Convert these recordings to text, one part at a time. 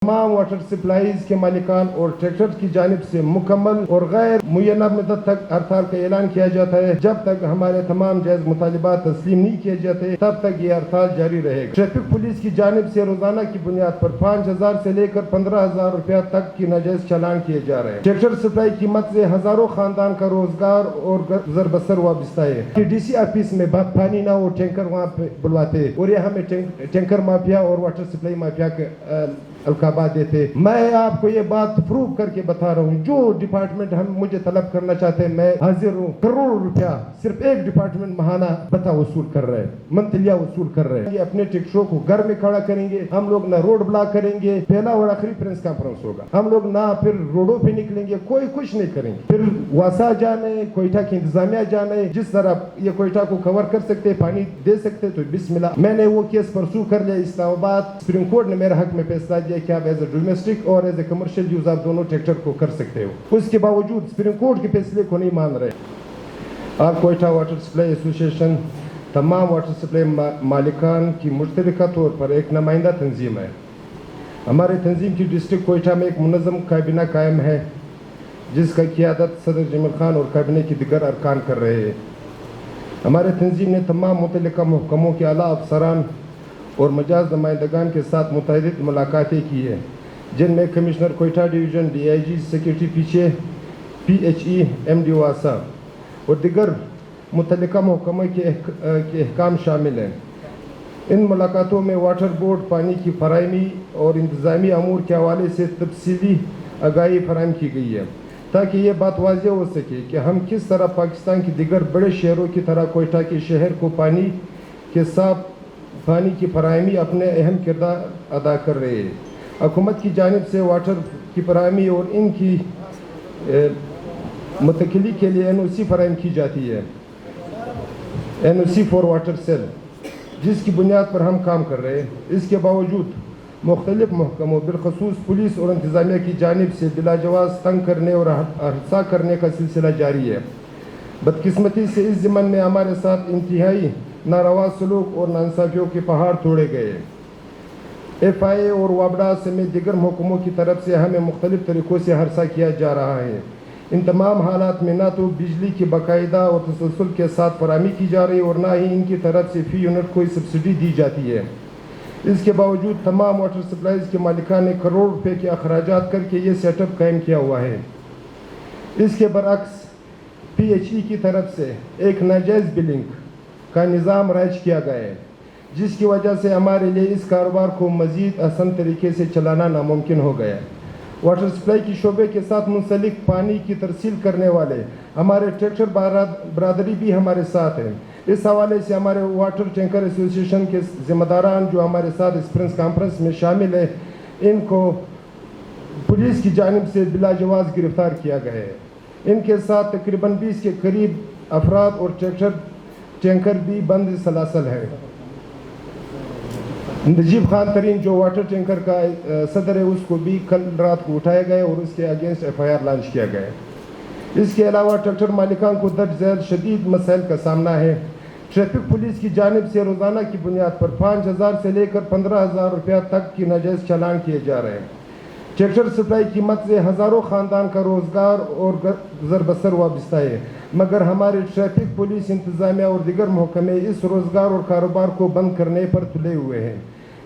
تمام water supplies کے مالکان اور ٹریکٹر کی جانب سے مکمل اور غیر معینہ مدت تک ہڑتال کا اعلان کیا جاتا ہے. جب تک ہمارے تمام جائز مطالبات تسلیم نہیں کیے جاتے تب تک یہ ہڑتال جاری رہے گا. ٹریفک پولیس کی جانب سے روزانہ کی بنیاد پر 5,000 سے لے کر 15,000 روپیہ تک کی ناجائز چالان کیے جا رہے ہیں. ٹریکٹر سپلائی قیمت سے ہزاروں خاندان کا روزگار اور گزر بسر وابستہ ہے. ڈی سی آفس میں پانی نہ ہو ٹینکر وہاں پہ بلواتے اور یہ ہمیں ٹینکر مافیا اور واٹر سپلائی مافیا کے القابات دیتے. میں آپ کو یہ بات پروو کر کے بتا رہا ہوں, جو ڈپارٹمنٹ ہم مجھے طلب کرنا چاہتے ہیں میں حاضر ہوں. کروڑ روپیہ صرف ایک ڈپارٹمنٹ ماہانہ بتا وصول کر رہے ہیں, منتلیہ وصول کر رہے ہیں. یہ اپنے ٹیکسوں کو گھر میں کھڑا کریں گے. ہم لوگ نہ روڈ بلاک کریں گے, پہلا اور آخری پریس کانفرنس ہوگا. ہم لوگ نہ پھر روڈوں پہ نکلیں گے, کوئی کچھ نہیں کریں گے. پھر واسا جانے, کوئٹہ کی انتظامیہ جانے, جس طرح یہ کوئٹہ کو کور کر سکتے, پانی دے سکتے تو بسم اللہ. میں نے وہ کیس پرسو کر لیا اسلام آباد. سپریم کورٹ نے میرے حق میں فیصلہ دیا کہ آپ ایز اے ڈومیسٹک اور ایز اے کمرشل یوز آپ دونوں ٹریکٹر کو کر سکتے ہو. اس کے باوجود سپریم کورٹ کے فیصلے کو نہیں مان رہے. آپ کوئٹہ واٹر سپلائی ایسوسی ایشن تمام واٹر سپلائی مالکان کی مشترکہ طور پر ایک نمائندہ تنظیم ہے. ہمارے تنظیم کی ڈسٹرکٹ کوئٹہ میں ایک منظم کابینہ قائم ہے جس کا قیادت صدر جمیل خان اور کابینہ کی دیگر ارکان کر رہے ہیں. ہمارے تنظیم نے تمام متعلقہ محکموں کے اعلیٰ افسران اور مجاز نمائندگان کے ساتھ متعدد ملاقاتیں کی ہیں, جن میں commissioner Quetta division, D I G secretary پیچھے, P H E, M D واسا اور دیگر متعلقہ محکموں کے احکام شامل ہیں. ان ملاقاتوں میں واٹر بورڈ پانی کی فراہمی اور انتظامی امور کے حوالے سے تفصیلی آگاہی فراہم کی گئی ہے تاکہ یہ بات واضح ہو سکے کہ ہم کس طرح پاکستان کی دیگر بڑے شہروں کی طرح کوئٹہ کے شہر کو پانی کے صاف پانی کی فراہمی اپنے اہم کردار ادا کر رہے ہیں. حکومت کی جانب سے واٹر کی فراہمی اور ان کی منتقلی کے لیے این او سی فراہم کی جاتی ہے, N O C for water cell, جس کی بنیاد پر ہم کام کر رہے ہیں. اس کے باوجود مختلف محکموں بالخصوص پولیس اور انتظامیہ کی جانب سے بلا جواز تنگ کرنے اور ہراساں کرنے کا سلسلہ جاری ہے. بدقسمتی سے اس ضمن میں ہمارے ساتھ انتہائی ناروا سلوک اور ناانصافیوں کے پہاڑ توڑے گئے. ایف آئی اے اور وابڈا سمیت دیگر محکموں کی طرف سے ہمیں مختلف طریقوں سے ہراساں کیا جا رہا ہے. ان تمام حالات میں نہ تو بجلی کی باقاعدہ اور تسلسل کے ساتھ فراہمی کی جا رہی اور نہ ہی ان کی طرف سے فی یونٹ کوئی سبسڈی دی جاتی ہے. اس کے باوجود تمام واٹر سپلائیز کے مالکان نے کروڑ روپے کے اخراجات کر کے یہ سیٹ اپ قائم کیا ہوا ہے. اس کے برعکس پی ایچ ای کی طرف سے ایک ناجائز بلنگ کا نظام رائج کیا گیا ہے, جس کی وجہ سے ہمارے لیے اس کاروبار کو مزید آسان طریقے سے چلانا ناممکن ہو گیا ہے. واٹر سپلائی کی شعبے کے ساتھ منسلک پانی کی ترسیل کرنے والے ہمارے ٹریکٹر برادری بھی ہمارے ساتھ ہیں. اس حوالے سے ہمارے واٹر ٹینکر ایسوسی ایشن کے ذمہ داران جو ہمارے ساتھ اس پریس کانفرنس میں شامل ہیں, ان کو پولیس کی جانب سے بلا جواز گرفتار کیا گیا ہے. ان کے ساتھ تقریباً 20 کے قریب افراد اور ٹینکر بھی بند سلاسل ہے. نجیب خان ترین جو واٹر ٹینکر کا صدر ہے, اس کو بھی کل رات کو اٹھایا گیا اور اس کے against F I R launch کیا گیا. اس کے علاوہ ٹریکٹر مالکان کو درج ذیل شدید مسائل کا سامنا ہے. ٹریفک پولیس کی جانب سے روزانہ کی بنیاد پر 5,000 سے لے کر 15,000 روپیہ تک کی ناجائز چالان کیے جا رہے ہیں. ٹریکٹر سپلائی قیمت سے ہزاروں خاندان کا روزگار اور گزر بسر وابستہ ہے, مگر ہمارے ٹریفک پولیس, انتظامیہ اور دیگر محکمے اس روزگار اور کاروبار کو بند کرنے پر تلے ہوئے ہیں.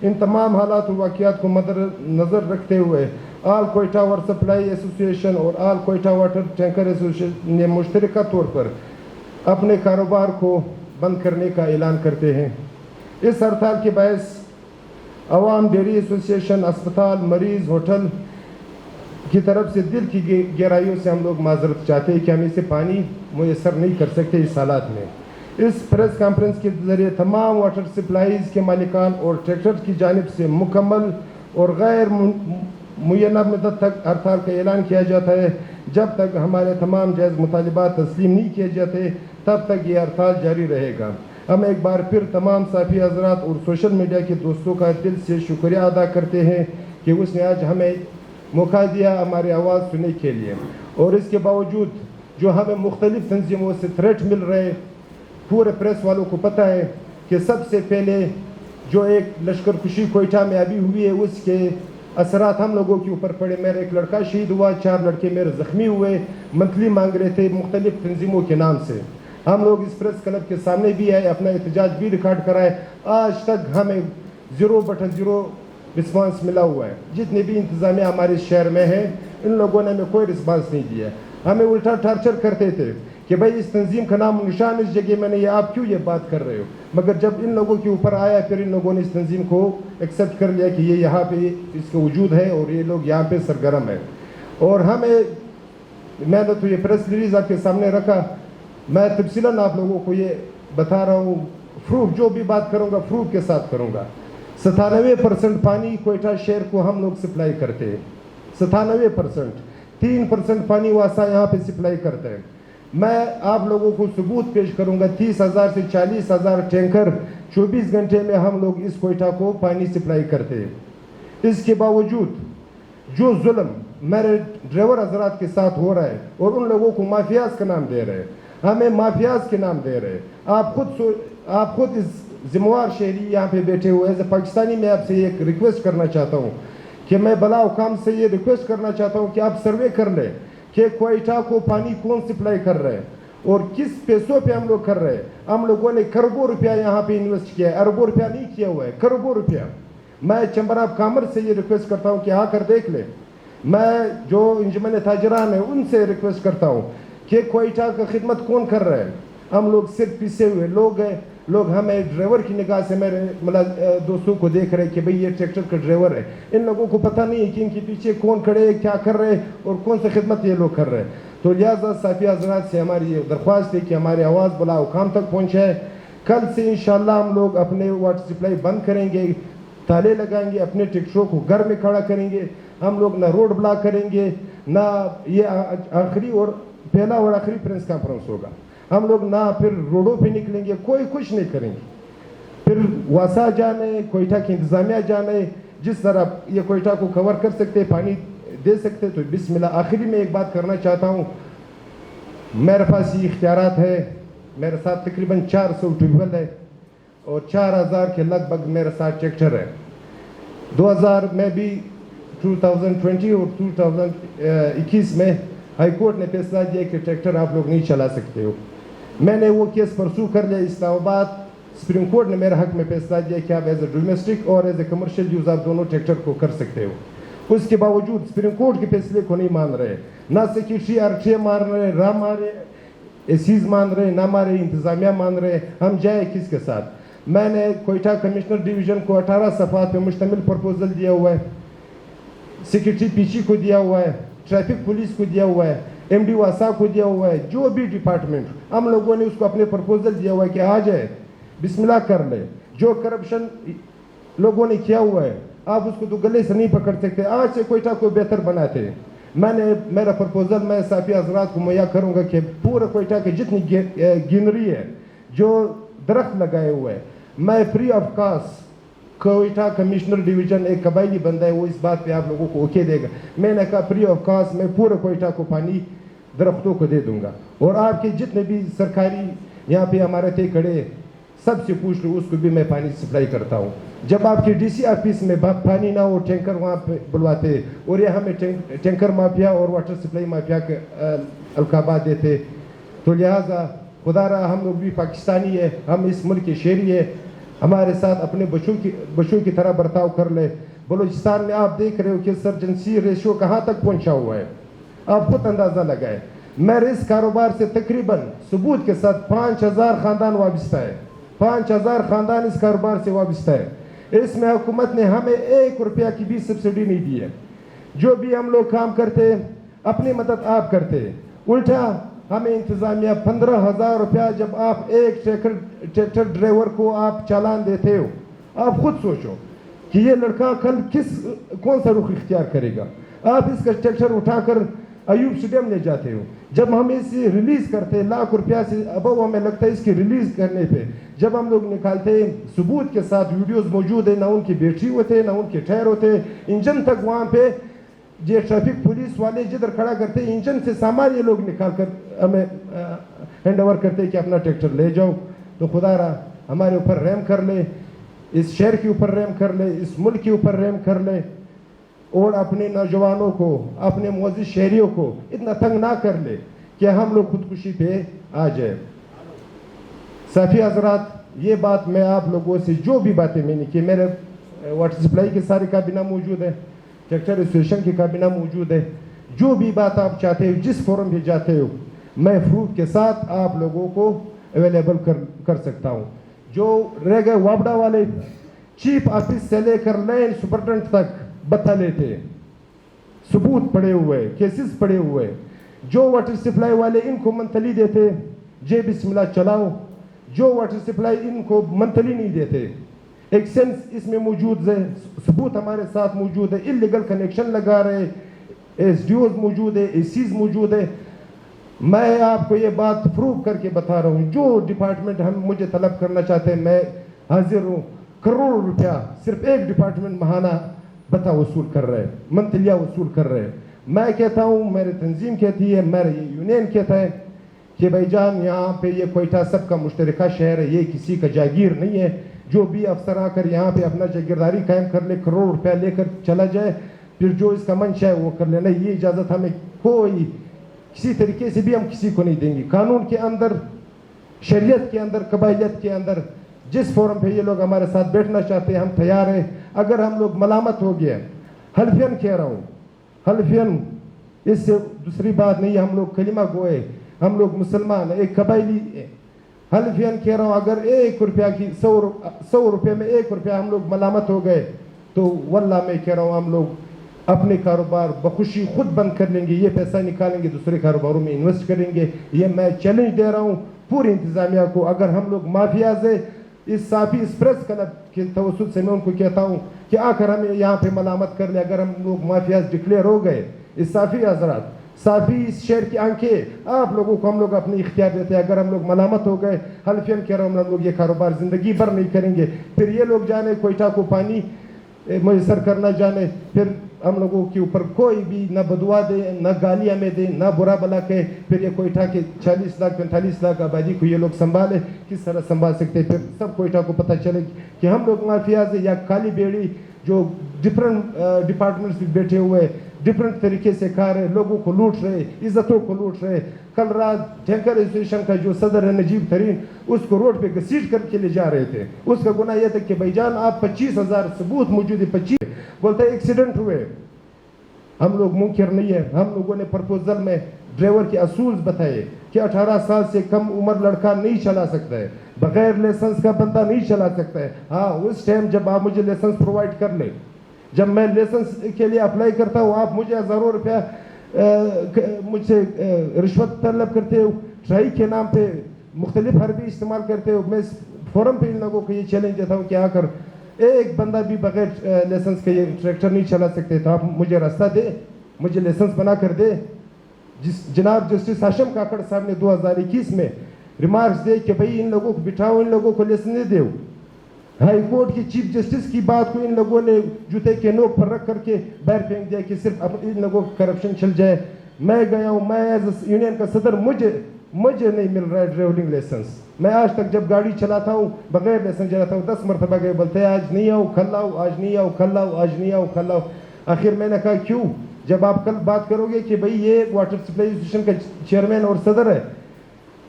ان تمام حالات و واقعات کو مد نظر رکھتے ہوئے آل کوئٹہ واٹر سپلائی ایسوسی ایشن اور آل کوئٹہ واٹر ٹینکر ایسوسی ایشن نے مشترکہ طور پر اپنے کاروبار کو بند کرنے کا اعلان کرتے ہیں. اس ہڑتال کے باعث عوام, ڈیری ایسوسی ایشن, اسپتال, مریض, ہوٹل کی طرف سے دل کی گہرائیوں سے ہم لوگ معذرت چاہتے ہیں کہ ہم اسے پانی میسر نہیں کر سکتے اس حالات میں. اس پریس کانفرنس کے ذریعے تمام واٹر سپلائیز کے مالکان اور ٹریکٹر کی جانب سے مکمل اور غیر معینہ مدت تک ہڑتال کا اعلان کیا جاتا ہے. جب تک ہمارے تمام جائز مطالبات تسلیم نہیں کیے جاتے تب تک یہ ہڑتال جاری رہے گا. ہم ایک بار پھر تمام صحافی حضرات اور سوشل میڈیا کے دوستوں کا دل سے شکریہ ادا کرتے ہیں کہ اس نے آج ہمیں موقع دیا ہماری آواز سننے کے لیے. اور اس کے باوجود جو ہمیں مختلف تنظیموں سے تھریٹ مل رہے, پورے پریس والوں کو پتہ ہے کہ سب سے پہلے جو ایک لشکر کشی کوئٹہ میں ابھی ہوئی ہے, اس کے असरात हम लोगों के ऊपर पड़े। मेरा एक लड़का शहीद हुआ, 4 लड़के मेरे ज़ख्मी हुए, मंथली मांग रहे थे मुख्तलिफ तंजीमों के नाम से। हम लोग इस प्रेस क्लब के सामने भी आए, अपना एहतजाज भी रिकॉर्ड कराए। आज तक हमें 0/0 रिस्पांस मिला हुआ है। जितने भी इंतज़ामिया हमारे शहर में है, इन लोगों ने हमें कोई रिस्पांस नहीं दिया। हमें उल्टा टार्चर करते थे कि भाई इस तंजीम का नाम निशान इस जगह में नहीं है, आप क्यों ये बात कर रहे हो। मगर जब इन लोगों के ऊपर आया, फिर इन लोगों ने इस तंजीम को एक्सेप्ट कर लिया कि ये यहाँ पे इसका वजूद है और ये लोग यहाँ पे सरगर्म है। और हमें, मैंने तो ये प्रेस रिलीज आपके सामने रखा, मैं तफसीलन आप लोगों को ये बता रहा हूँ, प्रूफ जो भी बात करूँगा प्रूफ के साथ करूँगा। 97% पानी कोयटा शहर को हम लोग सप्लाई करते हैं, 97%। 3% पानी वासा यहाँ पे सप्लाई करते हैं। मैं आप लोगों को सबूत पेश करूँगा, 30,000 से 40,000 टैंकर 24 घंटे में हम लोग इस कोयटा को पानी सप्लाई करते हैं। इसके बावजूद जो जुल्म मेरे ड्राइवर हजरात के साथ हो रहा है और उन लोगों को माफियाज का नाम दे रहे हैं, हमें माफियाज के नाम दे रहे हैं। आप खुद इस जिम्मेवार शहरी यहाँ पे बैठे हुए एज ए पाकिस्तानी, मैं आपसे एक रिक्वेस्ट करना चाहता हूँ कि मैं बला हुकाम से ये रिक्वेस्ट करना चाहता हूँ कि आप सर्वे कर लें कि कोयटा को पानी कौन सप्लाई कर रहे हैं और किस पैसों पे हम लोग कर रहे हैं। हम लोगों ने खरबों रुपया यहाँ पे इन्वेस्ट किया है, अरबों रुपया नहीं किया हुआ है, खरबों रुपया। मैं चैम्बर ऑफ कॉमर्स से ये रिक्वेस्ट करता हूँ कि आकर देख ले। मैं जो इंजमन ताजरान है उनसे रिक्वेस्ट करता हूँ कि कोयटा का खिदमत कौन कर रहे हैं। हम लोग सिर्फ पीछे हुए लोग हैं। लोग हमें ड्राइवर की निगाह से मेरे दोस्तों को देख रहे हैं कि भाई ये ट्रैक्टर का ड्राइवर है। इन लोगों को पता नहीं है कि इनके पीछे कौन खड़े हैं, क्या कर रहे हैं और कौन सी खिदमत ये लोग कर रहे हैं। तो लिहाजा साफी हजरात से हमारी ये दरख्वास्त है कि हमारी आवाज़ बला हुकाम तक पहुँचाए। कल से इंशाल्लाह हम लोग अपने वाटर सप्लाई बंद करेंगे, ताले लगाएंगे, अपने ट्रैक्टरों को घर में खड़ा करेंगे। हम लोग ना रोड ब्लॉक करेंगे, ना ये आखिरी और पहला और आखिरी प्रेस कॉन्फ्रेंस होगा। हम लोग ना फिर रोडों पे निकलेंगे, कोई कुछ नहीं करेंगे। फिर वासा जाने, कोयटा की इंतजामिया जाने, जिस तरह ये कोयटा को कवर कर सकते, पानी दे सकते, तो बिस्मिल्लाह। आखिरी में एक बात करना चाहता हूँ, मेरे पास ये इख्तियारात है। मेरे साथ तकरीबन 400 ट्यूबवेल है और 4000 के लगभग मेरे साथ ट्रैक्टर है। 2000 में भी 2020 और 2021 में हाई कोर्ट ने फैसला दिया कि ट्रैक्टर आप लोग नहीं चला सकते हो। मैंने वो केस परसू कर लिया इस्लामाबाद। सुप्रीम कोर्ट ने मेरे हक में फैसला दिया कि आप एज ए डोमेस्टिक और एज ए कमर्शियल यूज़ आप दोनों ट्रैक्टर को कर सकते हो। उसके बावजूद सुप्रीम कोर्ट के फैसले को नहीं मान रहे, ना सेक्रेटरी आरटीए मान रहे, ना मारे एसीज मान रहे, ना मारे इंतजामिया मान रहे। हम जाए किसके साथ। मैंने कोयटा कमिश्नर डिवीज़न को 18 सफ़ात पे मुश्तमिल प्रपोजल दिया हुआ है, सेक्रेटरी पीसी को दिया हुआ है, ट्रैफिक पुलिस को दिया हुआ है, एमडी वासा को दिया हुआ है, जो भी डिपार्टमेंट, हम लोगों ने उसको अपने प्रपोजल दिया हुआ है कि आ जाए, बिस्मिल्लाह कर ले। जो करप्शन लोगों ने किया हुआ है आप उसको तो गले से नहीं पकड़ सकते। आज से कोयटा को बेहतर बनाते हैं। मेरा प्रपोजल मैं साफी हजरात को मुहैया करूँगा कि पूरा कोयटा की जितनी ग्रीनरी है, जो दरख्त लगाए हुए हैं, मैं free of cost Quetta commissioner division एक कबायली बंदा है, वो इस बात पे आप लोगों को ओके देगा। मैंने कहा फ्री ऑफ कॉस्ट मैं पूरे कोयटा को पानी दरख्तों को दे दूंगा। और आपके जितने भी सरकारी यहाँ पे हमारे थे खड़े, सबसे पूछ लो, उसको भी मैं पानी सप्लाई करता हूँ। जब आपके डीसी ऑफिस में पानी ना हो, टैंकर वहाँ पे बुलवाते और ये हमें टैंकर माफिया और वाटर सप्लाई माफिया के अलकाबा देते। तो लिहाजा खुदा रहा हम लोग भी पाकिस्तानी है, हम इस मुल्क के शहरी है, हमारे साथ अपने बच्चों की तरह बर्ताव कर ले। बलूचिस्तान में आप देख रहे हो कि सर्जेंसी रेशियो कहाँ तक पहुँचा हुआ है, आप खुद अंदाज़ा लगाए। मेरे इस कारोबार से तकरीबन सबूत के साथ 5000 ख़ानदान वाबस्ता है, 5000 ख़ानदान इस कारोबार से वाबस्ता है। इसमें हुकूमत ने हमें 1 रुपया की भी सब्सिडी नहीं दी है। जो भी हम लोग काम करते अपनी मदद आप करते, उल्टा हमें इंतज़ामिया 15,000 रुपया जब आप एक ट्रैक्टर ड्राइवर को आप चालान देते हो। आप खुद सोचो कि ये लड़का कल कौन सा रुख इख्तियार करेगा। आप इसका ट्रैक्टर उठाकर अयूब स्टेडियम ले जाते हो। जब हम इसे रिलीज़ करते लाख रुपया से अब हमें लगता है इसकी रिलीज़ करने पे, जब हम लोग निकालते सबूत के साथ वीडियोस मौजूद है, ना उनकी बैटरी होते ना उनके टायर होते, इंजन तक वहाँ पे ये ट्रैफिक पुलिस वाले जिधर खड़ा करते इंजन से सामान ये लोग निकाल कर हमें हैंड ओवर करते कि अपना ट्रैक्टर ले जाओ। तो खुदा रहा हमारे ऊपर रहम कर ले, इस शहर के ऊपर रहम कर ले, इस मुल्क के ऊपर रहम कर ले। اور اپنے نوجوانوں کو اپنے معزز شہریوں کو اتنا تنگ نہ کر لے کہ ہم لوگ خودکشی پہ آ جائے. صحافی حضرات یہ بات میں آپ لوگوں سے جو بھی باتیں میں نے کی, میرے واٹر سپلائی کے سارے کابینہ موجود ہے, ٹریکٹر ایسوسیشن کی کابینہ موجود ہے, جو بھی بات آپ چاہتے ہو جس فورم پہ جاتے ہو میں پروف کے ساتھ آپ لوگوں کو اویلیبل کر سکتا ہوں. جو رہ گئے وابڈا والے چیف آفس سے لے کر لین سپرنٹینڈنٹ تک بتا لیتے, ثبوت پڑے ہوئے, کیسز پڑے ہوئے. جو واٹر سپلائی والے ان کو منتلی دیتے جے بسم اللہ چلاؤ, جو واٹر سپلائی ان کو منتلی نہیں دیتے, ایک سینس اس میں موجود ہے, ثبوت ہمارے ساتھ موجود ہے, انلیگل کنیکشن لگا رہے, ایس ڈی اوز موجود ہے, اے سیز موجود ہے. میں آپ کو یہ بات پروو کر کے بتا رہا ہوں. جو ڈپارٹمنٹ ہم مجھے طلب کرنا چاہتے ہیں میں حاضر ہوں. کروڑ روپیہ صرف ایک ڈپارٹمنٹ ماہانہ بتا وصول کر رہے, منتلیہ وصول کر رہے. میں کہتا ہوں, میری تنظیم کہتی ہے, میرا یونین کہتا ہے کہ بھائی جان یہاں پہ یہ کوئٹہ سب کا مشترکہ شہر ہے, یہ کسی کا جاگیر نہیں ہے. جو بھی افسر آ کر یہاں پہ اپنا جاگیرداری قائم کر لے, کروڑ روپیہ لے کر چلا جائے, پھر جو اس کا منشا ہے وہ کر لینا. یہ اجازت ہمیں کوئی کسی طریقے سے بھی ہم کسی کو نہیں دیں گے. قانون کے اندر, شریعت کے اندر, قبائلیت کے اندر جس فورم پہ یہ لوگ ہمارے ساتھ بیٹھنا چاہتے ہیں ہم تیار ہیں. اگر ہم لوگ ملامت ہو گئے, حلفین کہہ رہا ہوں, حلفین, اس سے دوسری بات نہیں ہے, ہم لوگ کلمہ گوئے, ہم لوگ مسلمان, ایک قبائلی حلفین کہہ رہا ہوں. اگر 1 روپیہ کی 100 روپے میں 1 روپیہ ہم لوگ ملامت ہو گئے تو واللہ میں کہہ رہا ہوں ہم لوگ اپنے کاروبار بخوشی خود بند کر لیں گے. یہ پیسہ نکالیں گے, دوسرے کاروباروں میں انویسٹ کریں گے. یہ میں چیلنج دے رہا ہوں پوری انتظامیہ کو. اگر ہم لوگ مافیاز ہیں, اس صحافی اس پریس کلب کے توسط سے میں ان کو کہتا ہوں کہ آ کر ہمیں یہاں پہ ملامت کر لیں. اگر ہم لوگ مافیاز ڈکلیئر ہو گئے, اس صحافی حضرات, صحافی اس شہر کی آنکھیں, آپ لوگوں کو ہم لوگ اپنی اختیار دیتے ہیں. اگر ہم لوگ ملامت ہو گئے, حلفین کہہ رہا ہوں ہم لوگ یہ کاروبار زندگی بھر نہیں کریں گے. پھر یہ لوگ جانے کوئٹہ کو پانی میسر کرنا جانے, پھر ہم لوگوں کے اوپر کوئی بھی نہ بدعا دے, نہ گالیاں میں دے, نہ برا بلا کہے. پھر یہ کوئٹہ کے 40 لاکھ 45 لاکھ آبادی کو یہ لوگ سنبھالے, کس طرح سنبھال سکتے. پھر سب کوئٹہ کو پتہ چلے کہ ہم لوگ مافیاز ہیں یا کالی بیڑی جو ڈفرنٹ ڈپارٹمنٹس بھی بیٹھے ہوئے ڈفرنٹ طریقے سے کھا رہے, لوگوں کو لوٹ رہے, عزتوں کو لوٹ رہے. کل رات ٹینکر ایسوسیشن کا جو صدر ہے نجیب ترین, اس کو روڈ پہ گھسیٹ کر کے لے جا رہے تھے. اس کا گناہ یہ تھا کہ بھائی جان آپ 25,000 ثبوت موجود ہے, 25 بولتے ایکسیڈنٹ ہوئے. ہم لوگ منکر نہیں ہے. ہم لوگوں نے پرپوزل میں ڈرائیور کے اصول بتائے کہ 18 سال سے کم عمر لڑکا نہیں چلا سکتا ہے, بغیر لائسنس کا بندہ نہیں چلا سکتا ہے. ہاں اس ٹائم جب آپ مجھے لائسنس پرووائڈ کر لیں, جب میں لائسنس کے لیے اپلائی کرتا ہوں, آپ مجھے ہزاروں روپیہ مجھ سے رشوت طلب کرتے ہو, ٹرائی کے نام پہ مختلف حربی استعمال کرتے ہو. میں فورم پہ ان لوگوں کو یہ چیلنج دیتا ہوں کہ آ کر ایک بندہ بھی بغیر لائسنس کے یہ ٹریکٹر نہیں چلا سکتے, تو آپ مجھے راستہ دے, مجھے لائسنس بنا کر دے. جناب جسٹس ہاشم کاکڑ صاحب نے 2021 میں ریمارکس دے کہ بھئی ان لوگوں کو بٹھاؤ, ان لوگوں کو لائسنس دے دو. ہائی کورٹ کی چیف جسٹس کی بات کو ان لوگوں نے جوتے کے نوک پر رکھ کر کے باہر پھینک دیا کہ صرف ان لوگوں کو کرپشن چل جائے. میں گیا ہوں, میں ایز یونین کا صدر, مجھے نہیں مل رہا ہے ڈرائیونگ لائسنس. میں آج تک جب گاڑی چلاتا ہوں بغیر لائسنس چلاتا ہوں, 10 مرتبہ گئے, بولتے ہیں آج نہیں آؤ کل آؤ, آج نہیں آؤ کل آؤ, آج نہیں آؤ کل آؤ. آخر میں نے کہا کیوں, جب آپ کل بات کرو گے کہ بھئی یہ واٹر سپلائی ایسوسیشن کا چیئرمین اور صدر ہے,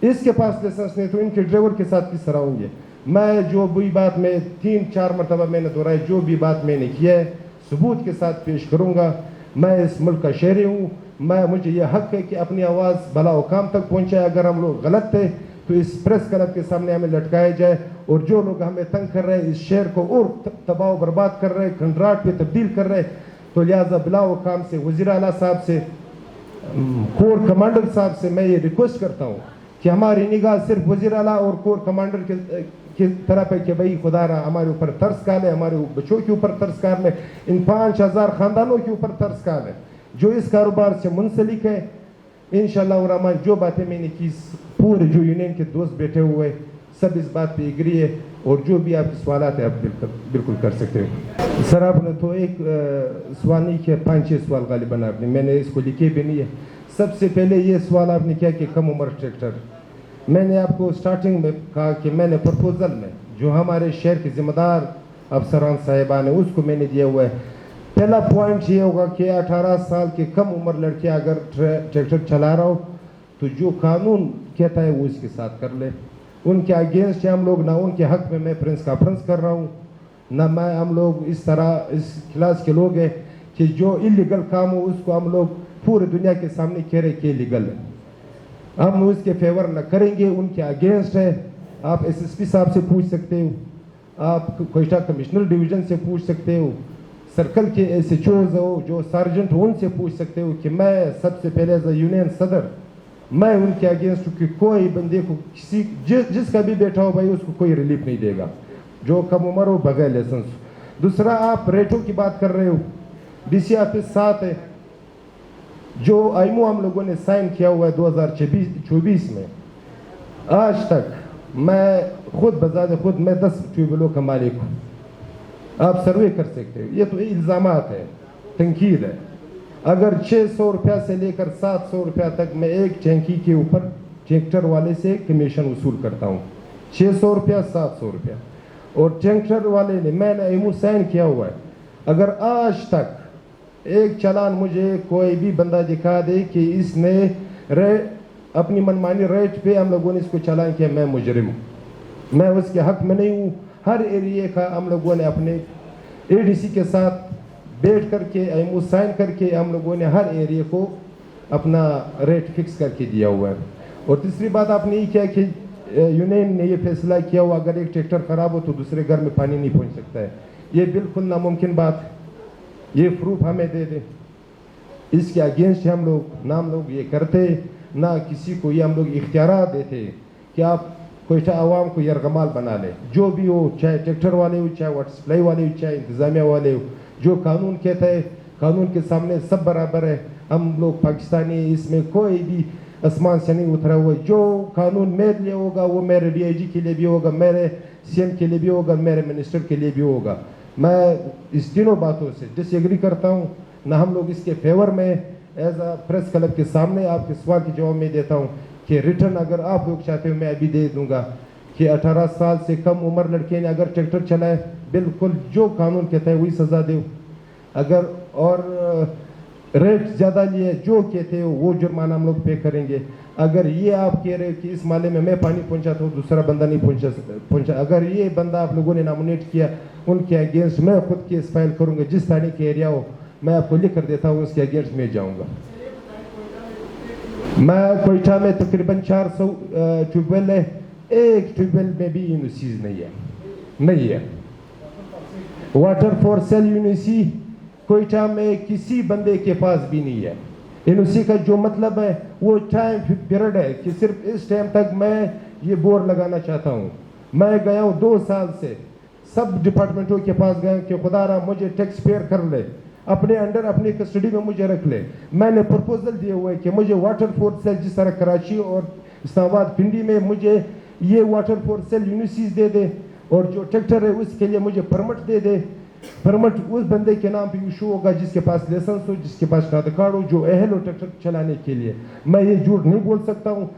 اس کے پاس لائسنس نہیں, تو ان کے ڈرائیور کے ساتھ کس طرح ہوں گے. میں جو بھی بات میں 3-4 مرتبہ میں نے دہرائی, جو بھی بات میں نے کیا ہے ثبوت کے ساتھ پیش کروں گا. میں اس ملک کا شہری ہوں, مجھے یہ حق ہے کہ اپنی آواز بھلا و کام تک پہنچائے. اگر ہم لوگ غلط تھے تو اس پریس کلب کے سامنے ہمیں لٹکایا جائے, اور جو لوگ ہمیں تنگ کر رہے ہیں, اس شہر کو اور تباہ و برباد کر رہے ہیں, کھنڈرات پہ تبدیل کر رہے ہیں, تو لہٰذا بلا و کام سے وزیر اعلیٰ صاحب سے, کور کمانڈر صاحب سے میں یہ ریکویسٹ کرتا ہوں کہ ہماری نگاہ صرف وزیر اعلیٰ اور کور کمانڈر کی طرح پہ کہ بھئی خدا را ہمارے اوپر ترس کھا لے, ہمارے بچوں کے اوپر ترس کھا لے, ان 5,000 خاندانوں کے اوپر ترس کھا لے جو اس کاروبار سے منسلک ہے. انشاءاللہ الرحمن جو باتیں میں نے کی, پورے جو یونین کے دوست بیٹھے ہوئے سب اس بات پہ اگری ہے, اور جو بھی آپ کے سوالات ہیں آپ بالکل کر سکتے ہو. سر آپ نے تو ایک سوال نہیں کیا, 5-6 سوال غالباً آپ نے, میں نے اس کو لکھے بھی نہیں ہے. سب سے پہلے یہ سوال آپ نے کیا کہ کم عمر ٹریکٹر. میں نے آپ کو سٹارٹنگ میں کہا کہ میں نے پرپوزل میں جو ہمارے شہر کے ذمہ دار افسران صاحبان ہیں اس کو میں نے دیا ہوا ہے. पहला पॉइंट ये होगा कि 18 साल के कम उम्र लड़के अगर ट्रैक्टर चला रहा हो तो जो कानून कहता है वो इसके साथ कर ले। उनके अगेंस्ट हम लोग ना उनके हक में मैं प्रेस कॉन्फ्रेंस कर रहा हूँ ना मैं हम लोग इस तरह इस क्लास के लोग हैं कि जो इलीगल काम हो उसको हम लोग पूरी दुनिया के सामने कह रहे कि लीगल है। हम उसके फेवर न करेंगे, उनके अगेंस्ट है। आप एसएसपी साहब से पूछ सकते हो, आप कोयटा कमिश्नर डिवीजन से पूछ सकते हो, सर्कल के एसएचओज हो जो सार्जेंट हो उनसे पूछ सकते हो कि मैं सबसे पहले एज ए यूनियन सदर मैं उनके अगेंस्ट कि कोई बंदे को किसी जिसका भी बैठा हो भाई उसको कोई रिलीफ नहीं देगा जो कम उम्र हो बगैर लाइसेंस। दूसरा आप रेटों की बात कर रहे हो, डीसी ऑफिस 7 है जो आईमो हम लोगों ने साइन किया हुआ है 2024 में। आज तक मैं खुद बजाते खुद मैं 10 ट्यूबवेलों का मालिक हूँ, आप सर्वे कर सकते हो। ये तो इल्ज़ामात है, तनकीद है। अगर 600 रुपया से लेकर 700 रुपया तक मैं एक टैंकी के ऊपर ट्रैक्टर वाले से कमीशन वसूल करता हूँ, 600 रुपया 700 रुपया। और ट्रैक्टर वाले ने मैंने एमओ साइन किया हुआ है। अगर आज तक एक चालान मुझे कोई भी बंदा दिखा दे कि इसने अपनी मनमानी रेट पे हम लोगों ने इसको चालान किया, मैं मुजरिम हूँ, मैं उसके हक में नहीं हूँ। हर एरिया का हम लोगों ने अपने एडीसी के साथ बैठ करके एमओ साइन करके हम लोगों ने हर एरिया को अपना रेट फिक्स करके दिया हुआ है। और तीसरी बात आपने ये किया कि यूनियन ने ये फैसला किया हुआ अगर एक ट्रैक्टर खराब हो तो दूसरे घर में पानी नहीं पहुंच सकता है, ये बिल्कुल नामुमकिन बात है। ये प्रूफ हमें दे दे, इसके अगेंस्ट हम लोग ये करते ना किसी को ये हम लोग इख्तियार देते कि आप कोयटा आवाम को यरगमाल बना ले, जो भी हो, चाहे ट्रैक्टर वाले हो, चाहे वाटर सप्लाई वाले हो, चाहे इंतजामिया वाले हो। जो कानून कहता है कानून के सामने सब बराबर है, हम लोग पाकिस्तानी, इसमें कोई भी आसमान से नहीं उतरा हुआ। जो कानून मेरे लिए होगा वो मेरे डीआईजी के लिए भी होगा, मेरे सीएम के लिए भी होगा, मेरे मिनिस्टर के लिए भी होगा। मैं इस तीनों बातों से डिसएग्री करता हूँ ना। हम लोग इसके फेवर में एज अ प्रेस क्लब के सामने आपके सवाल के जवाब में देता हूँ कि रिटर्न अगर आप लोग चाहते हो मैं अभी दे दूंगा कि 18 साल से कम उम्र लड़के ने अगर ट्रैक्टर चलाए बिल्कुल जो कानून कहता है वही सज़ा दो। अगर और रेट ज़्यादा लिए जो कहते हो वो जुर्माना हम लोग पे करेंगे। अगर ये आप कह रहे हो कि इस माले में मैं पानी पहुंचाता हूँ दूसरा बंदा नहीं पहुंचा, अगर ये बंदा आप लोगों ने नॉमिनेट किया उनके अगेंस्ट मैं खुद केस फाइल करूँगा। जिस थाने के एरिया हो मैं आपको लिख कर देता हूँ, उसके अगेंस्ट में जाऊँगा। मैं कोयटा में तकरीबन 400 ट्यूबवेल है, एक ट्यूबवेल में भी यूनिसीज नहीं है। वाटर फॉर सेल यूनिसी कोयटा में किसी बंदे के पास भी नहीं है। यूनिसी का जो मतलब है वो टाइम पीरियड है कि सिर्फ इस टाइम तक मैं ये बोर लगाना चाहता हूँ। मैं गया हूँ 2 साल से सब डिपार्टमेंटों के पास गया कि खुदारा मुझे टैक्स पेयर कर ले, अपने अंडर अपनी कस्टडी में मुझे रख ले। मैंने प्रपोजल दिए हुए हैं कि मुझे वाटर फॉर सेल जिस तरह कराची और इस्लामाबाद पिंडी में मुझे ये वाटर फॉर सेल यूनिसीज दे दे और जो ट्रैक्टर है उसके लिए मुझे परमिट दे दे। परमिट उस बंदे के नाम पे इशू होगा जिसके पास लाइसेंस हो, जिसके पास शनाख्त कार्ड हो, जो अहल हो ट्रैक्टर चलाने के लिए। मैं ये झूठ नहीं बोल सकता हूँ।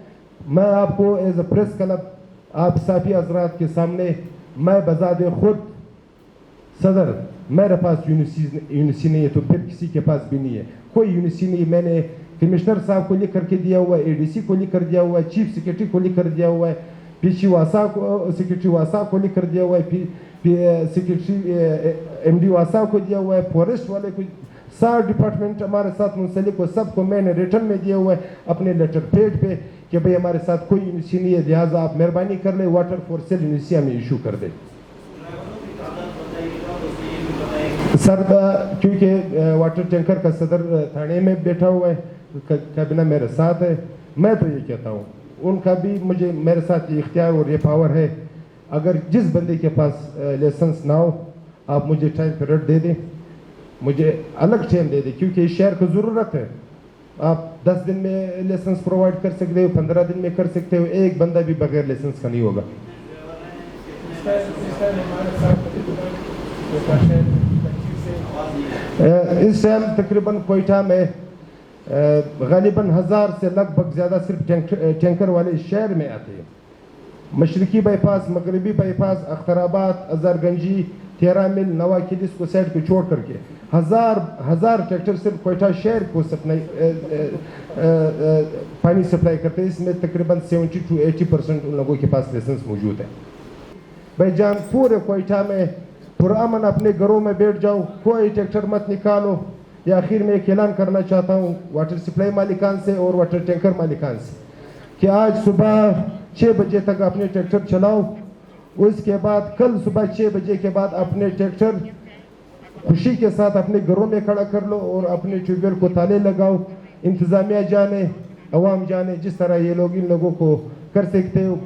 मैं आपको एज अ प्रेस क्लब आप साफी हजरात के सामने मैं बजादे खुद सदर, मेरे पास यूनिसी नहीं है तो फिर किसी के पास भी नहीं है, कोई यूनिसी नहीं। मैंने कमिश्नर साहब को लिख करके दिया हुआ है, एडीसी को लिख कर दिया हुआ है, चीफ सेक्रेटरी को लिख कर दिया हुआ है, पीसी वासा को सेक्रेटरी वासा को लिख कर दिया हुआ है, सेक्रेटरी एमडी वासा को दिया हुआ है, फॉरेस्ट वाले को, सारे डिपार्टमेंट हमारे साथ मुंसलिक हो, सबको मैंने रिटर्न में दिया हुआ है अपने लेटर पैड पे कि भाई हमारे साथ कोई यूनिसी नहीं है, लिहाजा आप मेहरबानी कर ले वाटर फॉर सेल यूनिसी हमें इशू कर दे। सर क्योंकि वाटर टैंकर का सदर थाने में बैठा हुआ है, कैबिना मेरे साथ है, मैं तो ये कहता हूँ उनका भी मुझे मेरे साथ ये इख्तियार और ये पावर है। अगर जिस बंदे के पास लाइसेंस ना हो आप मुझे टाइम पीरियड दे दें, मुझे अलग टाइम दे दें क्योंकि इस शहर को ज़रूरत है। आप 10 दिन में लाइसेंस प्रोवाइड कर सकते हो, 15 दिन में कर सकते हो, एक बंदा भी बगैर लाइसेंस का नहीं होगा। इस टाइम तकरीबन कोयटा में गालिबन 1000 से लगभग ज़्यादा सिर्फ टैंकर वाले शहर में आते हैं। मशरकी बाईपास, मगरबी बाईपास, अख्तराबाद, अजहरगंजी, 13 मील नवा किलिस को साइड पे छोड़ करके हजार ट्रैक्टर सिर्फ कोयटा शहर को पानी सप्लाई करते हैं। इसमें तकरीबन 70 to 80% उन लोगों के पास लाइसेंस मौजूद है। भाईजान पूरे कोयटा में पुरअमन अपने घरों में बैठ जाओ, कोई ट्रैक्टर मत निकालो। या आखिर में एक ऐलान करना चाहता हूँ वाटर सप्लाई मालिकान से और वाटर टैंकर मालिकान से कि आज सुबह 6 बजे तक अपने ट्रैक्टर चलाओ, उसके बाद कल सुबह 6 बजे के बाद अपने ट्रैक्टर खुशी के साथ अपने घरों में खड़ा कर लो और अपने ट्यूबवेल को ताले लगाओ। इंतज़ामिया जाने, अवाम जाने, जिस तरह ये लोग इन लोगों को कर सकते हो